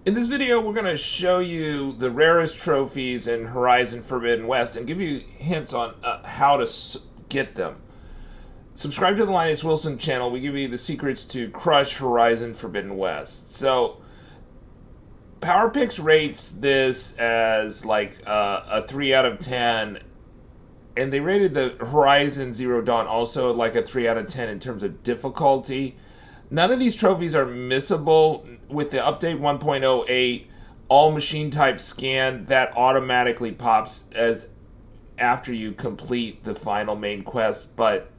In this video, we're going to show you the rarest trophies in Horizon Forbidden West and give you hints on how to get them. Subscribe to the Linus Wilson channel. We give you the secrets to crush Horizon Forbidden West. So, PowerPix rates this as like a 3 out of 10, and they rated the Horizon Zero Dawn also like a 3 out of 10 in terms of difficulty. None of these trophies are missable. With the update 1.08, all machine type scan, that automatically pops as after you complete the final main quest. But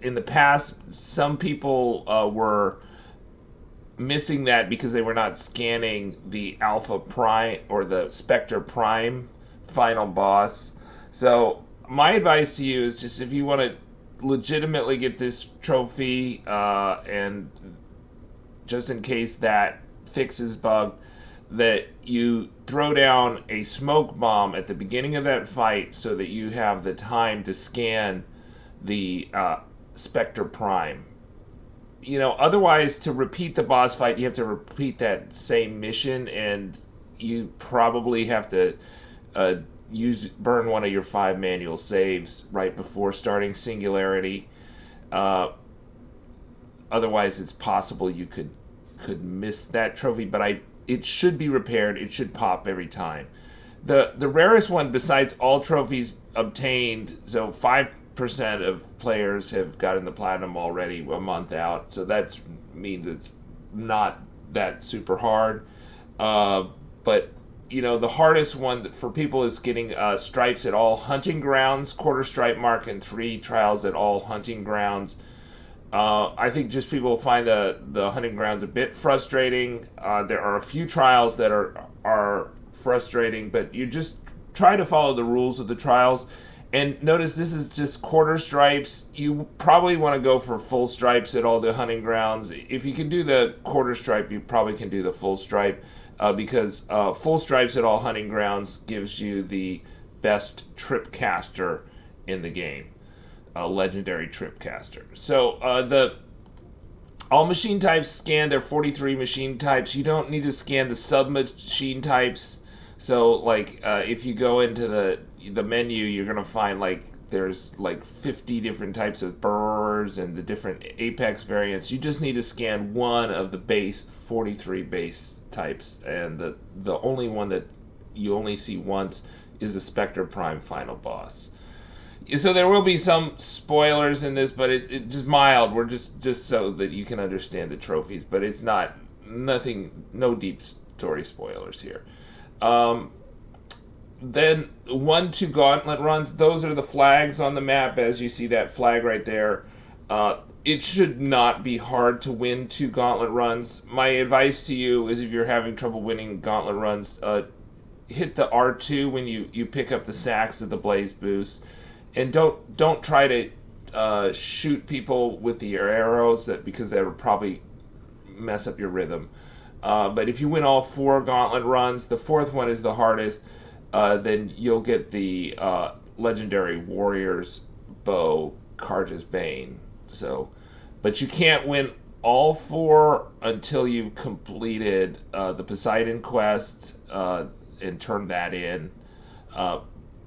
in the past, some people were missing that because they were not scanning the Alpha Prime or the Specter Prime final boss. So my advice to you is just if you want to legitimately get this trophy, and just in case that fixes bug, that you throw down a smoke bomb at the beginning of that fight so that you have the time to scan the Specter Prime. You know, otherwise, to repeat the boss fight, you have to repeat that same mission, and you probably have to burn one of your 5 manual saves right before starting Singularity. Otherwise, it's possible you could miss that trophy, but it should be repaired. It should pop every time. The rarest one, besides all trophies obtained, so 5% of players have gotten the platinum already a month out, so that means it's not that super hard. But you know, the hardest one for people is getting stripes at all hunting grounds, quarter stripe mark, and 3 trials at all hunting grounds. I think just people find the hunting grounds a bit frustrating. There are a few trials that are frustrating, but you just try to follow the rules of the trials. And notice this is just quarter stripes. You probably want to go for full stripes at all the hunting grounds. If you can do the quarter stripe, you probably can do the full stripe. Because full stripes at all hunting grounds gives you the best trip caster in the game, a legendary trip caster. So all machine types scan. There are 43 machine types. You don't need to scan the sub machine types. So like if you go into the menu, you're gonna find like there's like 50 different types of burrs and the different apex variants. You just need to scan one of the base 43 base types, and the only one that you only see once is the Specter Prime final boss. So there will be some spoilers in this, but it's just mild. We're just so that you can understand the trophies, but it's no deep story spoilers here. Then 1-2 Gauntlet Runs. Those are the flags on the map, as you see that flag right there. It should not be hard to win 2 Gauntlet Runs. My advice to you is if you're having trouble winning Gauntlet Runs, hit the R2 when you pick up the sacks of the Blaze Boost. And don't try to shoot people with your arrows, because that would probably mess up your rhythm. But if you win all 4 Gauntlet Runs, the 4th one is the hardest, then you'll get the legendary Warrior's Bow, Karja's Bane. So, but you can't win all 4 until you've completed the Poseidon quest and turned that in.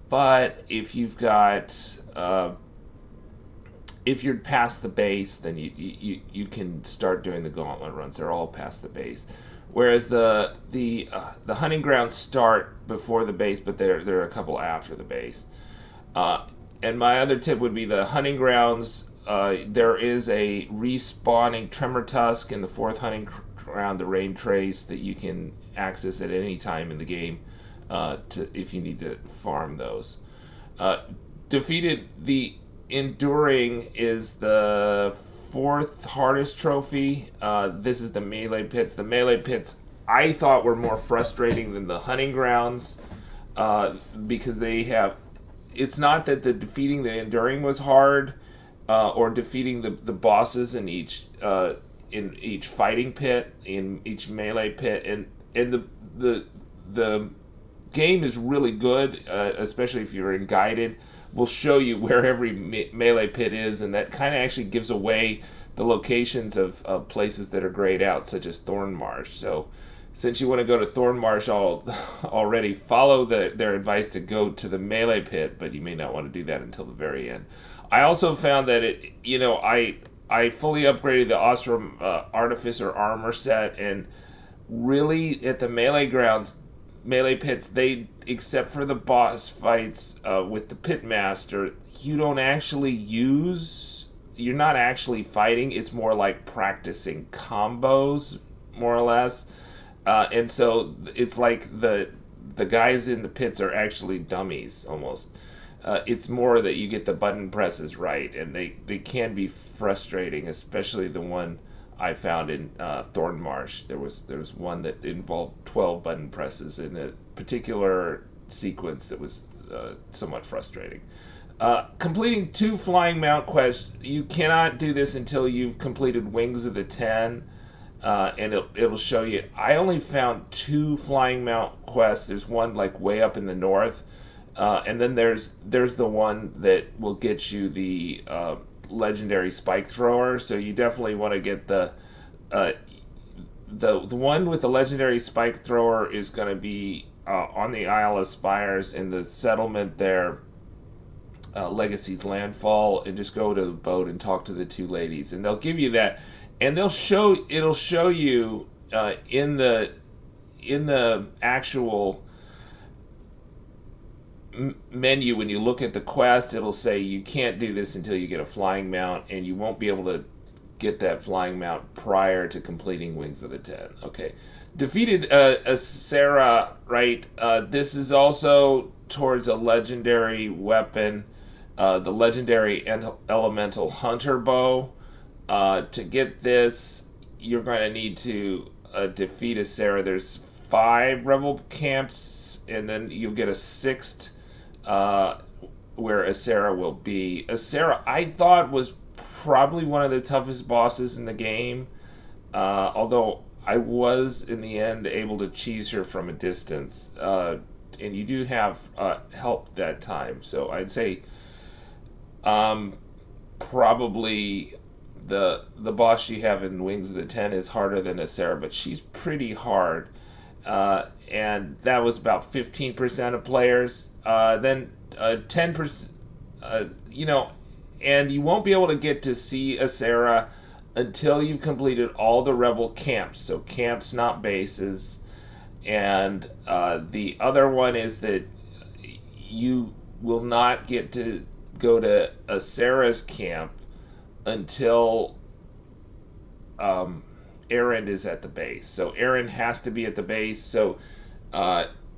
But if you've got if you're past the base, then you can start doing the Gauntlet Runs. They're all past the base. Whereas the hunting grounds start before the base, but they're a couple after the base. And my other tip would be the hunting grounds. There is a respawning Tremor Tusk in the 4th hunting ground, the Rain Trace, that you can access at any time in the game if you need to farm those. Defeated the Enduring is the 4th hardest trophy. This is the melee pits. The melee pits I thought were more frustrating than the hunting grounds because they have. It's not that the defeating the Enduring was hard, or defeating the bosses in each fighting pit, in each melee pit, and the game is really good, especially if you're in guided. Will show you where every melee pit is, and that kind of actually gives away the locations of places that are grayed out, such as Thorn Marsh. So since you want to go to Thornmarsh already, follow their advice to go to the melee pit, but you may not want to do that until the very end. I also found that I fully upgraded the Ostrom Artificer armor set, and really at the melee pits, they, except for the boss fights with the pitmaster, you're not actually fighting. It's more like practicing combos, more or less. And so it's like the guys in the pits are actually dummies almost. It's more that you get the button presses right, and they can be frustrating, especially the one I found in Thornmarsh. There was one that involved 12 button presses in a particular sequence that was somewhat frustrating. Completing 2 flying mount quests. You cannot do this until you've completed Wings of the Ten. And it'll show you. I only found 2 flying mount quests. There's one like way up in the north, and then there's the one that will get you the legendary spike thrower. So you definitely want to get the one with the legendary spike thrower is going to be on the Isle of Spires in the settlement there, Legacy's Landfall, and just go to the boat and talk to the 2 ladies, and they'll give you that. And it'll show you in the actual menu, when you look at the quest, it'll say you can't do this until you get a flying mount, and you won't be able to get that flying mount prior to completing Wings of the Ten. Okay, defeated a Sarah, right? This is also towards a legendary weapon, the legendary elemental hunter bow. To get this, you're going to need to defeat a Sarah. There's 5 rebel camps, and then you'll get a 6th where a Sarah will be. A Sarah, I thought, was probably one of the toughest bosses in the game, although I was, in the end, able to cheese her from a distance. And you do have help that time, so I'd say probably the boss you have in Wings of the Ten is harder than a Sarah, but she's pretty hard. And that was about 15% of players. Then 10%, and you won't be able to get to see a Sarah until you've completed all the rebel camps. So camps, not bases. And the other one is that you will not get to go to a Sarah's camp until Aaron is at the base. So Aaron has to be at the base. So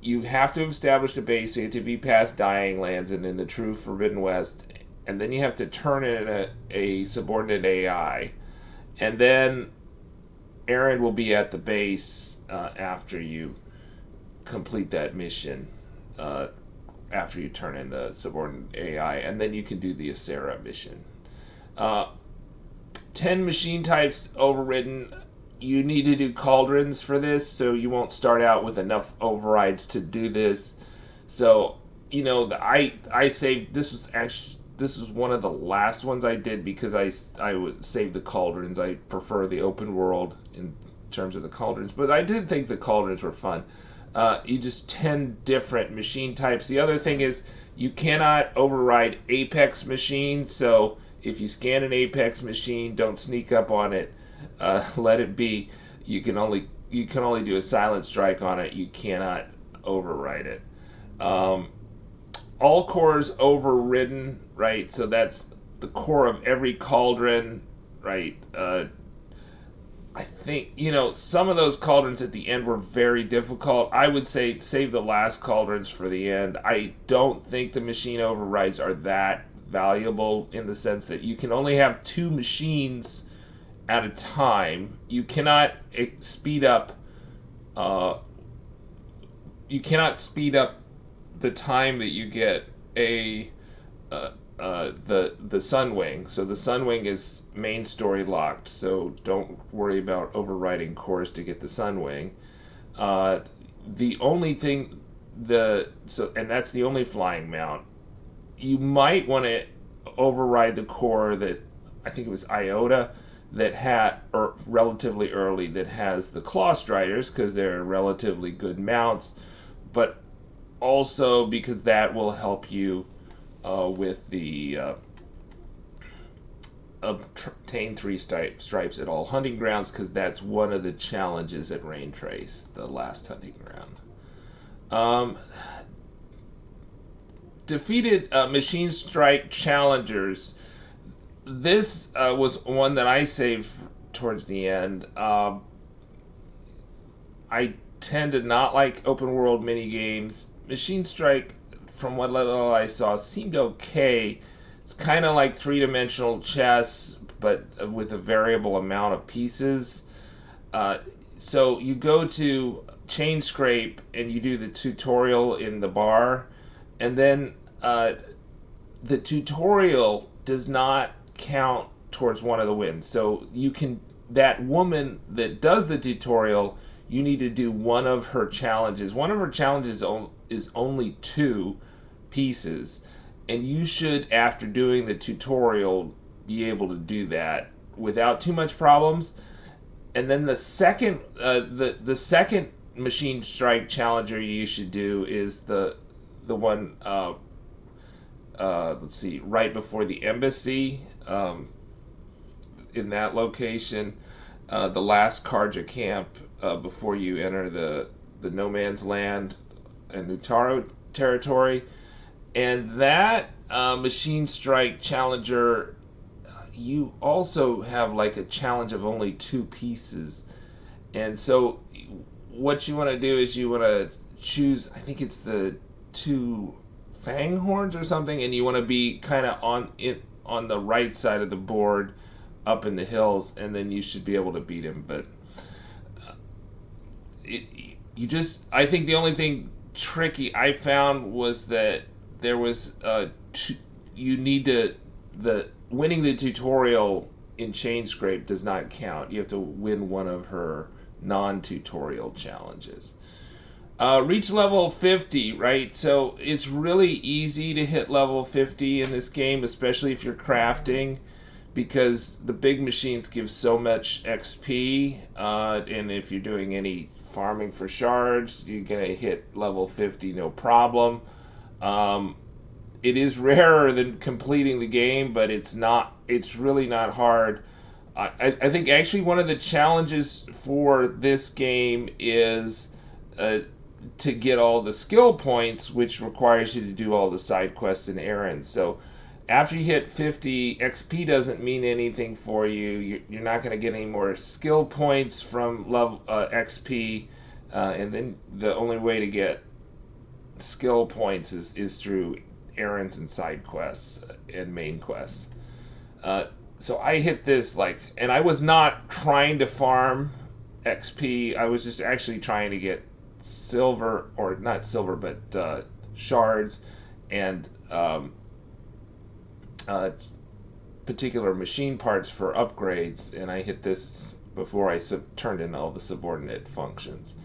you have to establish the base. So you have to be past Dying Lands and in the true Forbidden West. And then you have to turn in a subordinate AI. And then Aaron will be at the base after you complete that mission. After you turn in the subordinate AI. And then you can do the Asera mission. 10 machine types overridden. You need to do cauldrons for this, so you won't start out with enough overrides to do this. So, I saved, this was one of the last ones I did because I would save the cauldrons. I prefer the open world in terms of the cauldrons, but I did think the cauldrons were fun. You just 10 different machine types. The other thing is you cannot override Apex machines, so if you scan an Apex machine, don't sneak up on it. Let it be. You can only do a silent strike on it. You cannot override it. All cores overridden, right? So that's the core of every cauldron, right? I think, some of those cauldrons at the end were very difficult. I would say save the last cauldrons for the end. I don't think the machine overrides are that valuable in the sense that you can only have 2 machines at a time. You cannot speed up the time that you get the Sunwing. So the Sunwing is main story locked, so don't worry about overriding cores to get the Sunwing. The only thing and that's the only flying mount. You might want to override the core that I think it was Iota or relatively early, that has the claw striders because they're relatively good mounts, but also because that will help you with the obtain 3 stripes at all hunting grounds, because that's one of the challenges at Rain Trace, the last hunting ground. Defeated machine strike challengers. This was one that I saved towards the end. I tend to not like open world mini games. Machine strike, from what little I saw, seemed okay. It's kind of like 3-dimensional chess, but with a variable amount of pieces. So you go to Chain Scrape and you do the tutorial in the bar, and then the tutorial does not count towards one of the wins. So you can, that woman that does the tutorial, you need to do one of her challenges. One of her challenges is only 2 pieces, and you should, after doing the tutorial, be able to do that without too much problems. And then the second machine strike challenger you should do is the one let's see, right before the embassy, in that location, the last Karja camp before you enter the no man's land and Nutaro territory. And that machine strike challenger, you also have like a challenge of only 2 pieces. And so what you want to do is you want to choose, I think it's the 2 fang horns or something, and you want to be kind of on the right side of the board up in the hills, and then you should be able to beat him. But I think the only thing tricky I found was that there was you need to, winning the tutorial in Chain Scrape does not count. You have to win one of her non-tutorial challenges. Reach level 50, right? So it's really easy to hit level 50 in this game, especially if you're crafting, because the big machines give so much XP, and if you're doing any farming for shards, you're going to hit level 50 no problem. It is rarer than completing the game, but it's really not hard. I think actually one of the challenges for this game is to get all the skill points, which requires you to do all the side quests and errands. So after you hit 50, XP doesn't mean anything for you. You're not going to get any more skill points from level XP, and then the only way to get skill points is through errands and side quests and main quests. So I hit this and I was not trying to farm XP. I was just actually trying to get silver, or not silver, but shards and particular machine parts for upgrades, and I hit this before I turned in all the subordinate functions.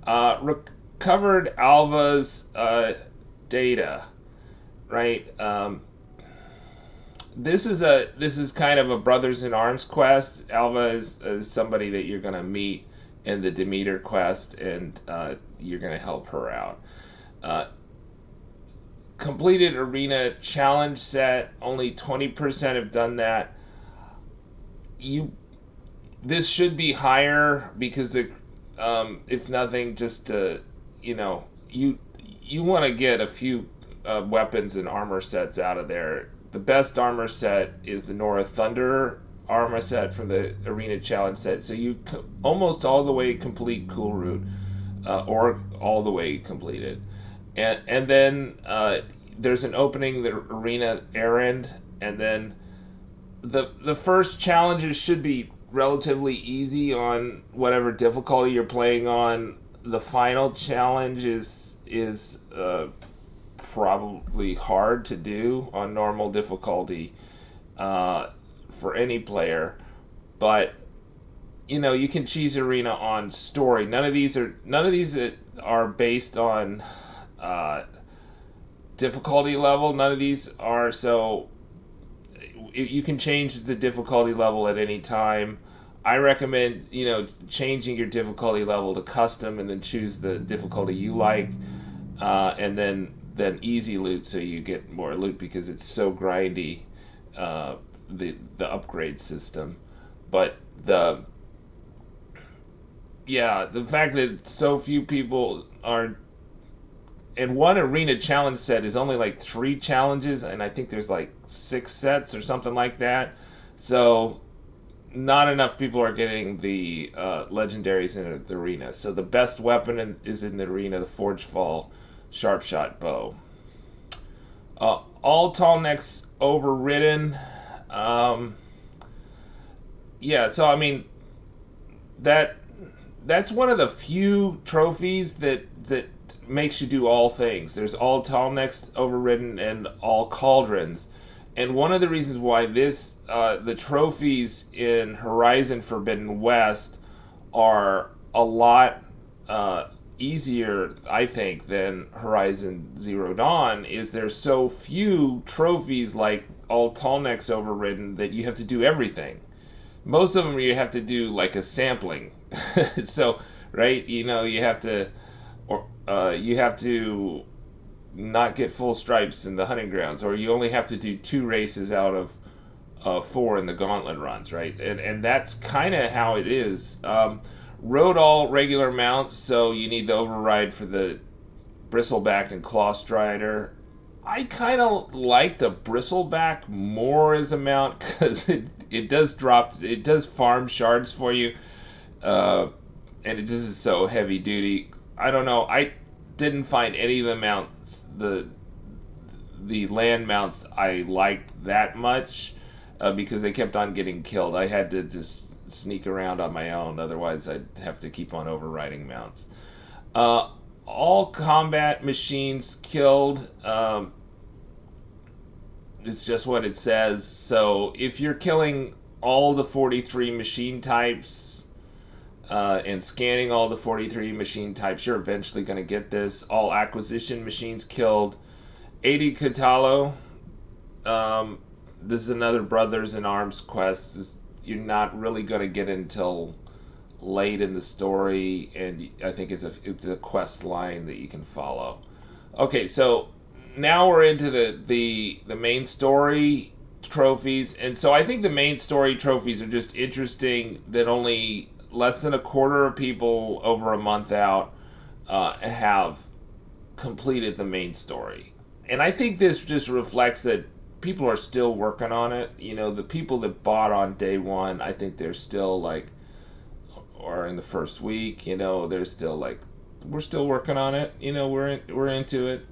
Recovered Alva's data, right? This is kind of a brothers in arms quest. Alva is somebody that you're going to meet in the Demeter quest, and you're going to help her out. Completed arena challenge set. Only 20% have done that. This should be higher, because if nothing, just to, you want to get a few weapons and armor sets out of there. The best armor set is the Nora Thunder armor set from the arena challenge set. So you almost all the way complete Cool Route, or all the way completed. And then there's an opening, the arena errand, and then the first challenges should be relatively easy on whatever difficulty you're playing on. The final challenge is probably hard to do on normal difficulty for any player, but you can cheese arena on story. None of these are based on difficulty level. None of these are. So you can change the difficulty level at any time. I recommend, changing your difficulty level to custom and then choose the difficulty you like, and then easy loot so you get more loot because it's so grindy, the upgrade system. But the fact that so few people are, and one arena challenge set is only like 3 challenges, and I think there's like 6 sets or something like that. So not enough people are getting the legendaries in the arena. So the best weapon is in the arena, the Forge Fall Sharpshot Bow. All Tallness Overriding. So I mean, that's one of the few trophies that makes you do all things. There's all Tallness Overriding and all Cauldrons. And one of the reasons why the trophies in Horizon Forbidden West are a lot easier, I think, than Horizon Zero Dawn is there's so few trophies like all Tallness Overriding that you have to do everything. Most of them you have to do like a sampling. So, right, you have to, you have to not get full stripes in the hunting grounds, or you only have to do 2 races out of 4 in the Gauntlet Runs, right? And that's kind of how it is. Rode all regular mounts, so you need the override for the Bristleback and Claw Strider. I kind of like the Bristleback more as a mount because it does farm shards for you, and it just is so heavy duty. I don't know. I didn't find any of the mounts, the land mounts, I liked that much because they kept on getting killed. I had to just sneak around on my own, otherwise I'd have to keep on overriding mounts. All combat machines killed. It's just what it says. So if you're killing all the 43 machine types and scanning all the 43 machine types, you're eventually going to get this. All acquisition machines killed. 80 Kotallo. This is another Brothers in Arms quest. You're not really going to get it until late in the story, and I think it's a quest line that you can follow. Okay, so now we're into the main story trophies, and so I think the main story trophies are just interesting that only less than a quarter of people over a month out have completed the main story. And I think this just reflects that people are still working on it. The people that bought on day one, I think they're still or in the first week, they're still we're still working on it. We're into it.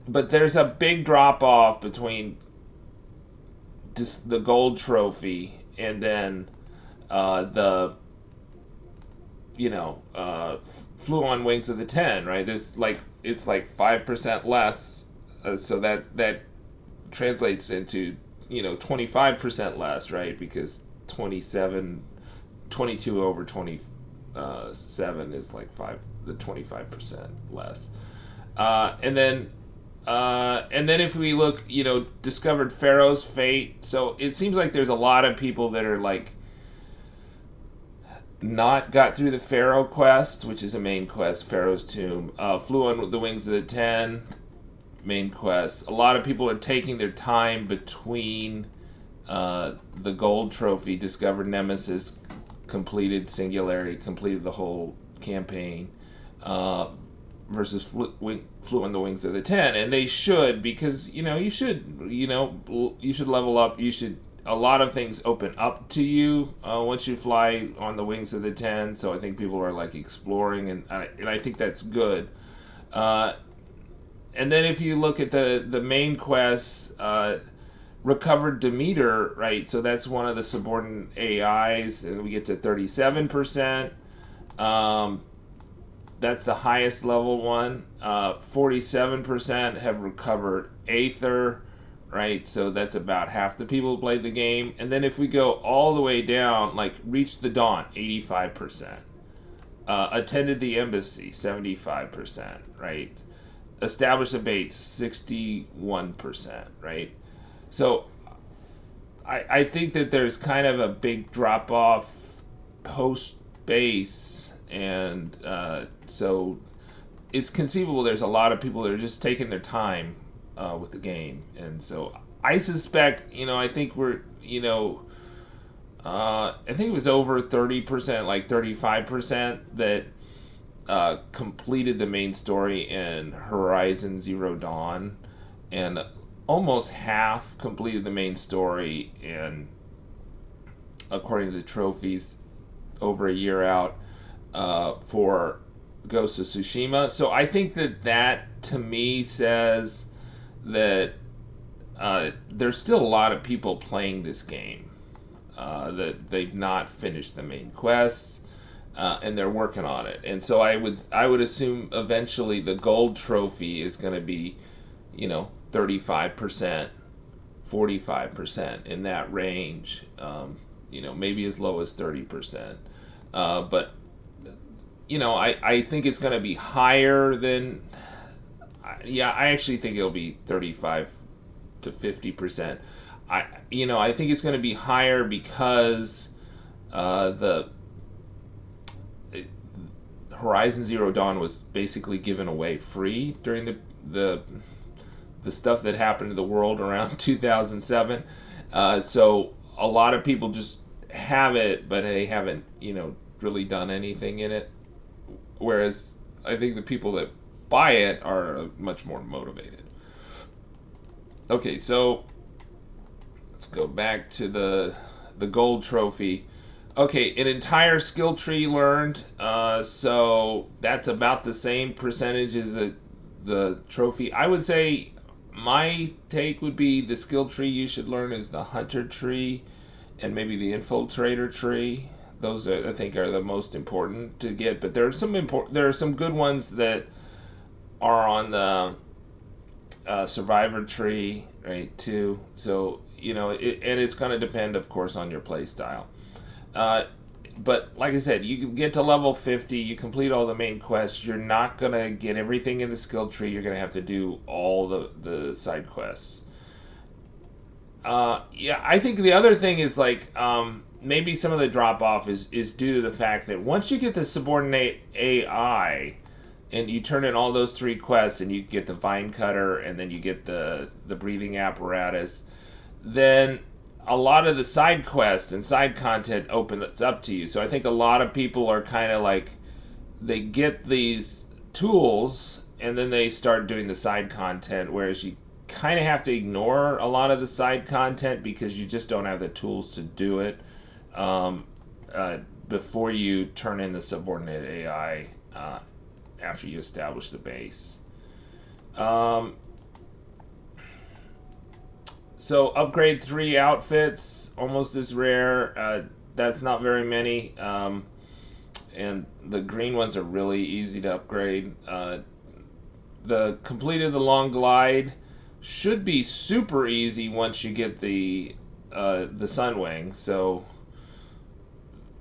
But there's a big drop off between just the gold trophy and then flew on Wings of the 10, right? There's it's 5% less, so that translates into 25% less, right? Because 22 over 27 is the 25% less. And then if we look, discovered Pharaoh's Fate. So it seems like there's a lot of people that are not got through the Pharaoh quest, which is a main quest, Pharaoh's Tomb. Flew on the Wings of the 10, main quest. A lot of people are taking their time between the gold trophy, discovered Nemesis, completed Singularity, completed the whole campaign, versus flew on the Wings of the 10. And they should, because you should level up. A lot of things open up to you once you fly on the Wings of the 10. So I think people are exploring, and I think that's good. And then if you look at the main quests, recovered Demeter, right? So that's one of the subordinate AIs, and we get to 37%. That's the highest level one. 47% have recovered Aether, right? So that's about half the people who played the game. And then if we go all the way down, reached the Daunt, 85%. Attended the embassy, 75%, right? establish the base 61%, right? So I think that there's kind of a big drop off post base, and so it's conceivable there's a lot of people that are just taking their time with the game, and so I suspect, I think we're, I think it was over 30%, like 35%, that completed the main story in Horizon Zero Dawn, and almost half completed the main story in, according to the trophies, over a year out for Ghost of Tsushima. So I think that to me says that there's still a lot of people playing this game, that they've not finished the main quests, and they're working on it. And so I would assume eventually the gold trophy is going to be, 35%, 45%, in that range. Maybe as low as 30%. But I think it's going to be higher than. I actually think it'll be 35 to 50%. I think it's going to be higher because the Horizon Zero Dawn was basically given away free during the stuff that happened to the world around 2007. So a lot of people just have it, but they haven't, really done anything in it. Whereas I think the people that buy it are much more motivated. Okay, so let's go back to the gold trophy. Okay, an entire skill tree learned. So that's about the same percentage as the trophy. I would say my take would be the skill tree you should learn is the hunter tree and maybe the infiltrator tree. Those I think are the most important to get. But there are some good ones that are on the survivor tree, right, too. So and it's going to depend, of course, on your play style. But like I said, you can get to level 50, you complete all the main quests. You're not going to get everything in the skill tree. You're going to have to do all the side quests. I think the other thing is maybe some of the drop off is due to the fact that once you get the subordinate AI and you turn in all those 3 quests and you get the vine cutter and then you get the breathing apparatus, then a lot of the side quests and side content opens up to you. So I think a lot of people are kind of they get these tools and then they start doing the side content, whereas you kind of have to ignore a lot of the side content because you just don't have the tools to do it before you turn in the subordinate AI after you establish the base. So upgrade 3 outfits, almost as rare. That's not very many. And the green ones are really easy to upgrade. The completed the long glide should be super easy once you get the Sunwing. So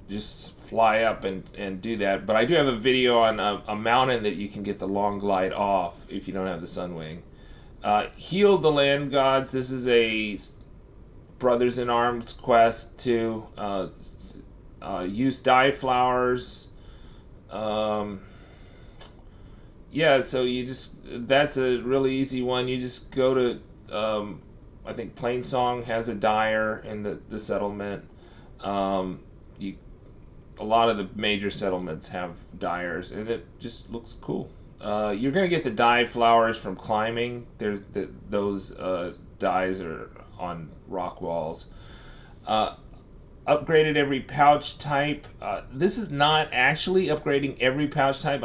just fly up and do that. But I do have a video on a mountain that you can get the long glide off if you don't have the Sunwing. Heal the land gods. This is a Brothers in Arms quest to use dye flowers. So that's a really easy one. You just go to, I think Plainsong has a dyer in the settlement. A lot of the major settlements have dyers, and it just looks cool. You're going to get the dye flowers from climbing. There's those dyes are on rock walls. Upgraded every pouch type. This is not actually upgrading every pouch type.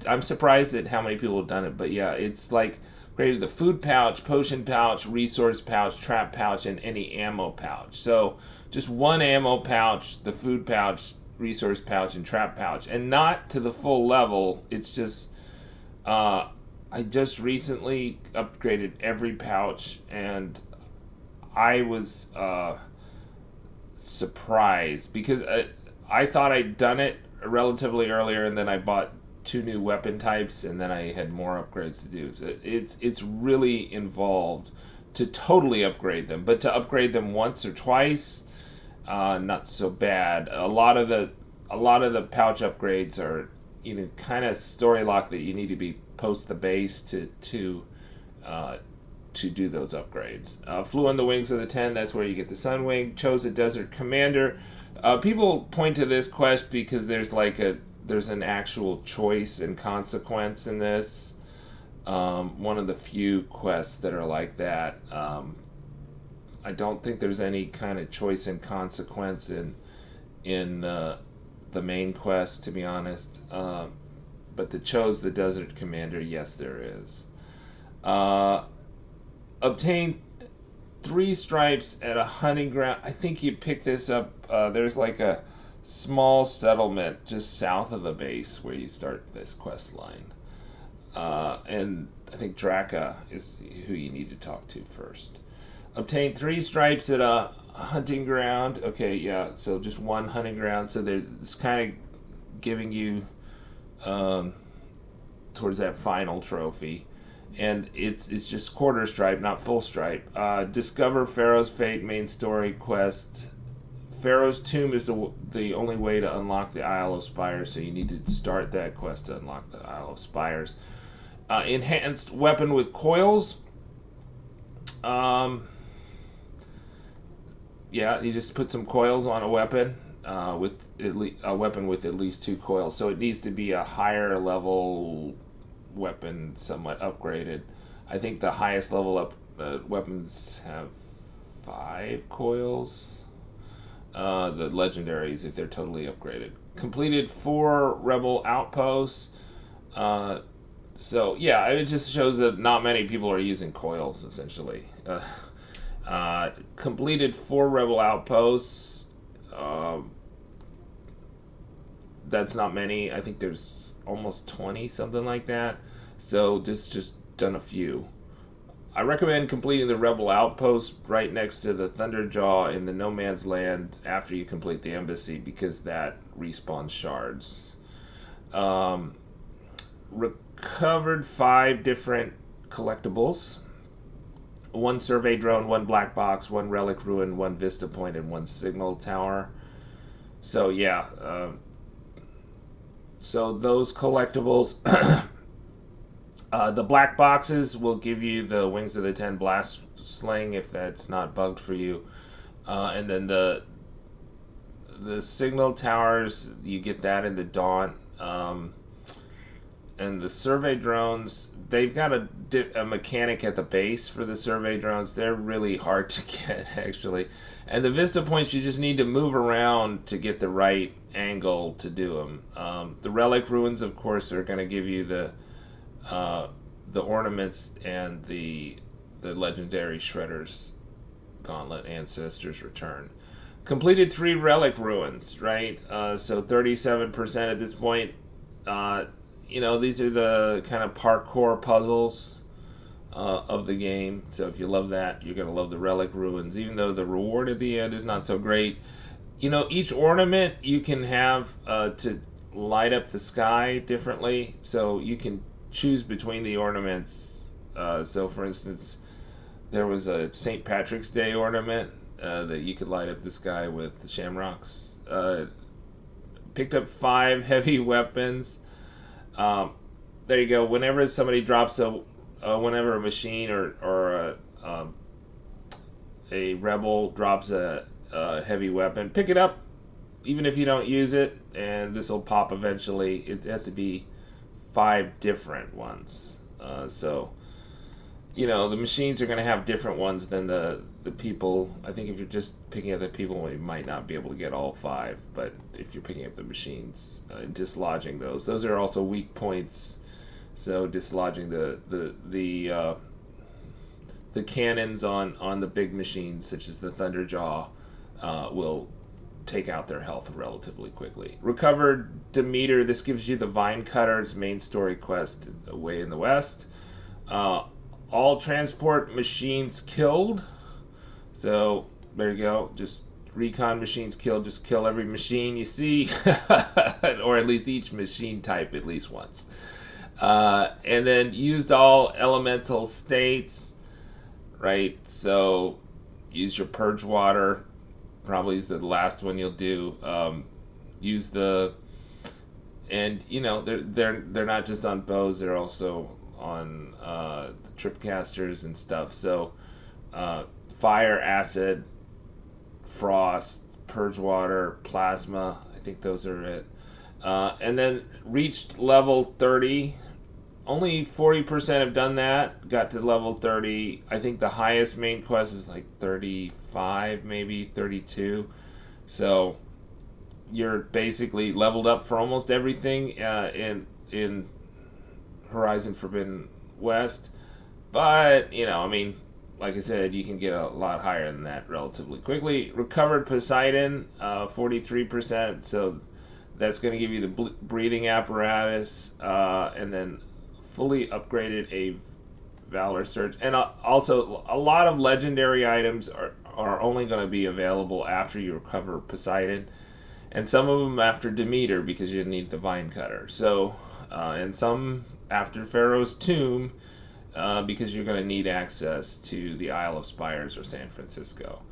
I'm surprised at how many people have done it, but yeah, it's upgraded the food pouch, potion pouch, resource pouch, trap pouch, and any ammo pouch. So just one ammo pouch, the food pouch, resource pouch, and trap pouch, and not to the full level. It's just I just recently upgraded every pouch, and I was surprised because I thought I'd done it relatively earlier, and then I bought 2 new weapon types, and then I had more upgrades to do. So it's really involved to totally upgrade them, but to upgrade them once or twice, not so bad. A lot of the pouch upgrades are kind of story lock that you need to be post the base to do those upgrades. Flew on the Wings of the Ten, that's where you get the Sunwing. Chose a Desert Commander. People point to this quest because there's an actual choice and consequence in this. One of the few quests that are like that. I don't think there's any kind of choice and consequence in the main quest, to be honest. But the Chose the Desert Commander, yes, there is. Obtain 3 stripes at a hunting ground. I think you pick this up. There's like a small settlement just south of the base where you start this quest line. And I think Drakka is who you need to talk to first. Obtain 3 stripes at a hunting ground. Okay, yeah, so just 1 hunting ground. So it's kind of giving you towards that final trophy. And it's just quarter stripe, not full stripe. Discover Pharaoh's Fate main story quest. Pharaoh's Tomb is the only way to unlock the Isle of Spires, so you need to start that quest to unlock the Isle of Spires. Enhanced weapon with coils. Yeah, you just put some coils on a weapon with a weapon with at least 2 coils. So it needs to be a higher level weapon, somewhat upgraded. I think the highest level up weapons have 5 coils. The legendaries, if they're totally upgraded. Completed 4 rebel outposts. So yeah, it just shows that not many people are using coils, essentially. Completed 4 rebel outposts. That's not many. I think there's almost 20, something like that. So just done a few. I recommend completing the rebel outpost right next to the Thunderjaw in the No Man's Land after you complete the embassy, because that respawns shards. Recovered 5 different collectibles. 1 survey drone, 1 black box, 1 relic ruin, 1 vista point, and 1 signal tower. So yeah, so those collectibles, the black boxes will give you the Wings of the Ten blast sling if that's not bugged for you, and then the signal towers, you get that in the Daunt. And the survey drones, they've got a mechanic at the base for the survey drones. They're really hard to get, actually. And the vista points, you just need to move around to get the right angle to do them. The relic ruins, of course, are going to give you the ornaments and the legendary shredders, Gauntlet Ancestors Return. Completed 3 relic ruins, right? So 37% at this point. These are the kind of parkour puzzles of the game. So if you love that, you're going to love the relic ruins, even though the reward at the end is not so great. Each ornament you can have to light up the sky differently. So you can choose between the ornaments. So for instance, there was a St. Patrick's Day ornament that you could light up the sky with the shamrocks. Picked up 5 heavy weapons. There you go. Whenever somebody drops whenever a machine or a rebel drops a heavy weapon, pick it up, even if you don't use it, and this will pop eventually. It has to be 5 different ones. So the machines are going to have different ones than the people. I think if you're just picking up the people, you might not be able to get all 5. But if you're picking up the machines, dislodging those are also weak points. So dislodging the cannons on the big machines, such as the Thunderjaw, will take out their health relatively quickly. Recovered Demeter. This gives you the Vine Cutter's main story quest away in the west. All transport machines killed. So there you go. Just recon machines kill, just kill every machine you see, or at least each machine type at least once. And then used all elemental states, right? So use your purge water, probably is the last one you'll do. Use the, and you know they're not just on bows, they're also on the tripcasters and stuff. So fire, acid, frost, purge water, plasma. I think those are it. And then reached level 30. Only 40% have done that. Got to level 30. I think the highest main quest is like 35, maybe 32. So you're basically leveled up for almost everything in Horizon Forbidden West. But, you know, I mean, like I said, you can get a lot higher than that relatively quickly. Recovered Poseidon, 43%. So that's going to give you the breathing apparatus, and then fully upgraded a Valor Surge. And also, a lot of legendary items are only going to be available after you recover Poseidon. And some of them after Demeter, because you need the Vine Cutter. So, and some after Pharaoh's Tomb, because you're going to need access to the Isle of Spires or San Francisco.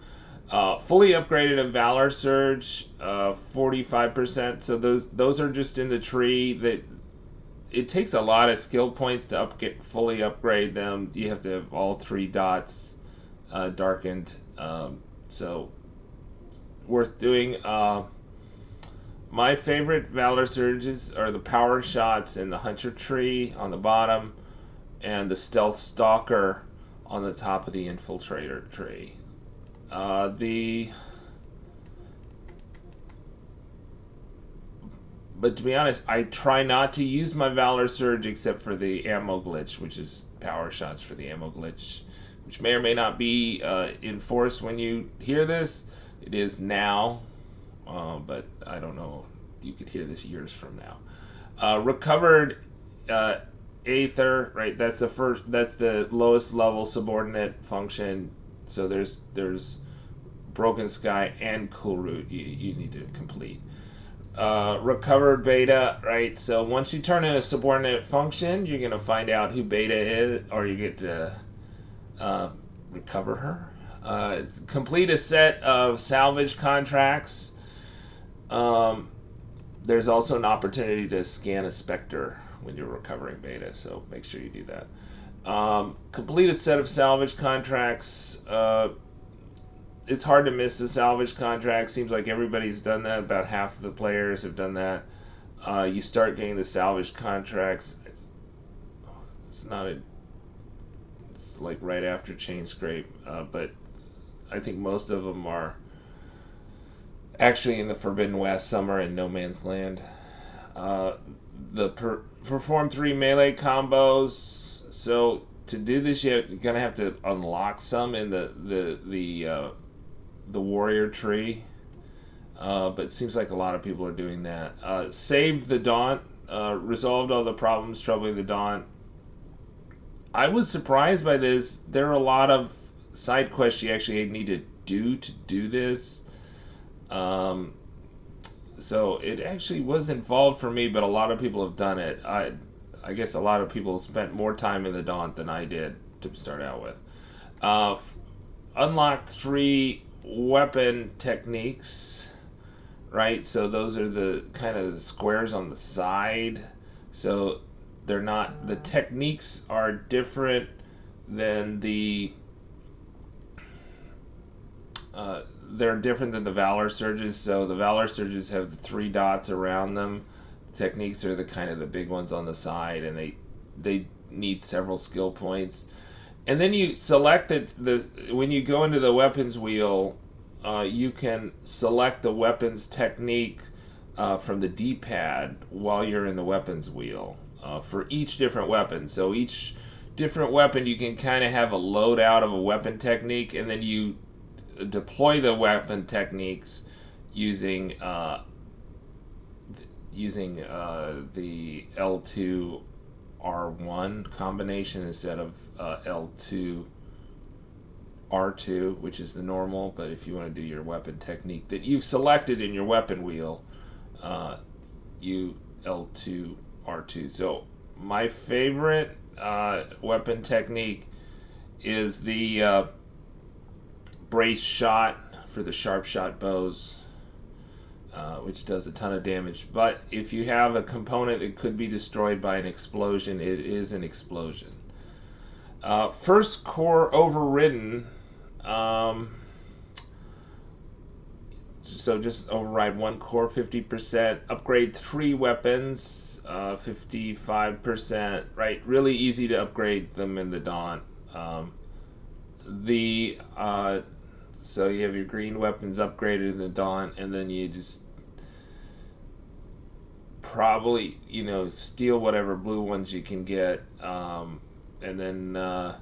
Fully upgraded a Valor Surge, 45%. So those are just in the tree. That it takes a lot of skill points to fully upgrade them. You have to have all 3 dots darkened. So worth doing. My favorite Valor Surges are the Power Shots in the Hunter tree on the bottom, and the Stealth Stalker on the top of the Infiltrator tree. But to be honest, I try not to use my Valor Surge except for the ammo glitch, which is Power Shots for the ammo glitch, which may or may not be in force when you hear this. It is now, but I don't know. You could hear this years from now. Recovered Aether, right? That's the lowest level subordinate function. So there's Broken Sky and Cool Root you need to complete. Recovered Beta, right? So once you turn in a subordinate function, you're gonna find out who Beta is, or you get to recover her. Complete a set of salvage contracts. There's also an opportunity to scan a specter when you're recovering Beta, so make sure you do that. Complete a set of salvage contracts. It's hard to miss the salvage contract. Seems like everybody's done that. About half of the players have done that. You start getting the salvage contracts. It's like right after Chain Scrape, but I think most of them are actually in the Forbidden West. Some are in No Man's Land. Perform 3 melee combos. So to do this, you're gonna have to unlock some in the warrior tree. But it seems like a lot of people are doing that. Save the Daunt. Resolved all the problems troubling the Daunt. I was surprised by this. There are a lot of side quests you actually need to do this. So it actually was involved for me, but a lot of people have done it. I guess a lot of people spent more time in the Daunt than I did to start out with. Unlocked 3 weapon techniques, right? So those are the kind of the squares on the side. So they're not, the techniques are different than they're different than the Valor Surges. So the Valor Surges have the 3 dots around them. The techniques are the kind of the big ones on the side, and they need several skill points. And then you select when you go into the weapons wheel, you can select the weapons technique from the D-pad while you're in the weapons wheel for each different weapon. So each different weapon, you can kind of have a loadout of a weapon technique, and then you deploy the weapon techniques using the L2 R1 combination instead of L2 R2, which is the normal, but if you want to do your weapon technique that you've selected in your weapon wheel, you L2, R2. So my favorite weapon technique is the brace shot for the sharp shot bows, which does a ton of damage. But if you have a component that could be destroyed by an explosion, it is an explosion. First core overridden. So just override one core 50%, upgrade 3 weapons 55%, right? Really easy to upgrade them in the Daunt. So you have your green weapons upgraded in the Daunt, and then you just probably, steal whatever blue ones you can get, and then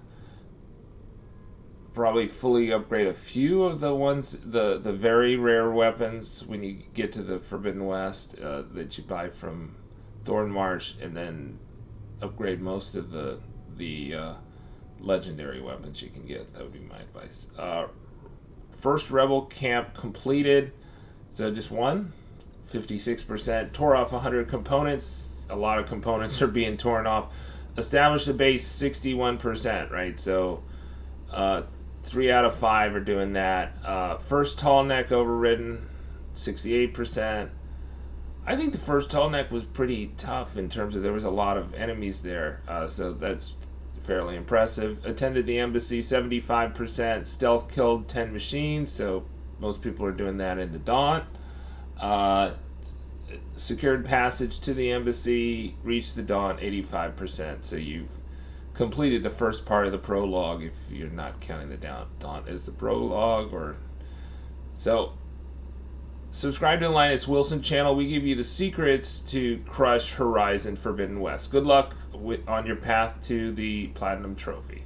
probably fully upgrade a few of the ones, the very rare weapons when you get to the Forbidden West that you buy from Thornmarsh, and then upgrade most of the legendary weapons you can get. That would be my advice. First rebel camp completed, so just one, 56%. Tore off 100 components. A lot of components are being torn off. Established a base, 61%, right? So 3 out of 5 are doing that. First tall neck overridden, 68%. I think the first tall neck was pretty tough in terms of there was a lot of enemies there, so that's fairly impressive. Attended the embassy, 75%. Stealth killed 10 machines, so most people are doing that in the Daunt. Secured passage to the embassy, reached the Daunt, 85%. So you've completed the first part of the prologue if you're not counting the Daunt as the prologue. So subscribe to the Linus Wilson channel. We give you the secrets to crush Horizon Forbidden West. Good luck on your path to the Platinum Trophy.